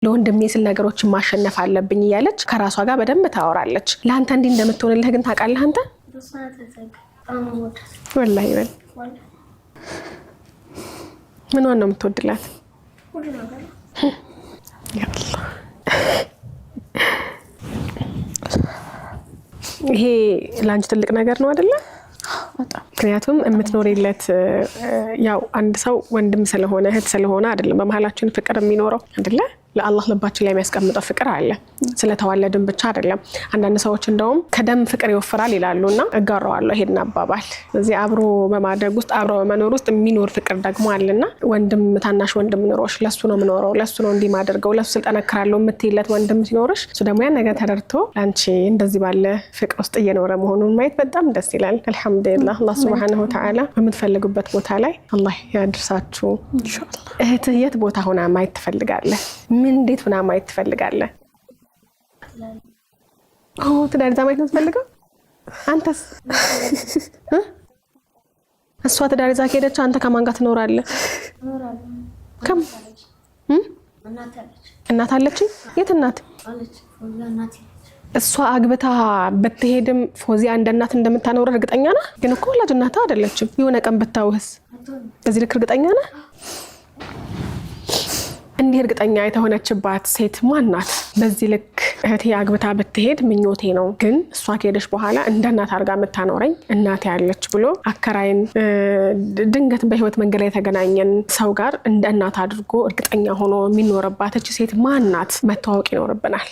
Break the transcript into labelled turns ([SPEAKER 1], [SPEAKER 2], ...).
[SPEAKER 1] ለወንድሜ ስል ነገሮችን ማሸነፍ አለብኝ እያለች ከራሷ ጋር በደንብ ታወራለች ለአንተ እንዴ እንደምትሆንልህ ግን ታውቃለህ አንተ ወላሂ በል ምን ነው የምትወድላት ያአላህ ይሄ ላንቺ ትልቅ ነገር ነው አይደለ በጣም ምክንያቱም የምትኖሪለት ያው አንድ ሰው ወንድም ስለሆነ እህት ስለሆነ አይደለም በመሐላችን ፍቅር የሚኖረው አይደለ ለአላህ ልባችን ላይ የሚያስቀምጠው ፍቅር አለ ስለተዋለድን ብቻ አይደለም አንዳንድ ሰዎች እንደውም ከደም ፍቅር ይወፍራል ይላሉና እጋራዋለሁ ይሄን አባባል እዚህ አብሮ በማደግ ውስጥ አብሮ በመኖር ውስጥ የሚኖር ፍቅር ደግሞ አለና ወንድም ታናሽ ወንድም ኖሮሽ ለሱ ነው ምኖረው ለሱ ነው እንዲ ማደርገው ለሱ ስልጠነክራለሁ የምትይለት ወንድም ሲኖርሽ እሱ ደግሞ ያን ነገር ተደርቶ ላንቺ እንደዚህ ባለ ፍቅር ውስጥ እየኖረ መሆኑን ማየት በጣም ደስ ይላል አልহামዱሊላህ አላህ Subhanahu Wa Ta'ala በምትፈልጉበት ቦታ ላይ አላህ ያድርሳችሁ ኢንሻአላህ እህትህ የት ቦታ ሆና ማየት ትፈልጋለህ ምን እንዴት ሆና ማየት ትፈልጋለህ ትዳር ይዛ ማየት ትፈልጋለህ አንተስ እሷ ትዳር ይዛ ከሄደች አንተ ከማን ጋር ትኖራለህ ከም እናት አለች የት እናት እሷ አግብታ በትሄድም ፎዚያ እንደ እናት እንደምታኖር እርግጠኛ ነህ ግን እኮ ወላጅ እናት አይደለችም የሆነ ቀን ብታውስ በዚህ ልክ እርግጠኛ ነህ እንዴ እርግጠኛ የተሆነችባት ሴት ማን ናት በዚህ ልክ እህቴ አግብታ በትሄድ ምኞቴ ነው ግን እሷ ከሄደች በኋላ እንደ እናት አርጋ መታኖረኝ እናት ያለች ብሎ አከራይን ድንገት በህይወት መንገድ ላይ ተገናኘን ሰው ጋር እንደ እናት አድርጎ እርግጠኛ ሆኖ የሚኖርባት እቺ ሴት ማን ናት መታወቅ ይኖርብናል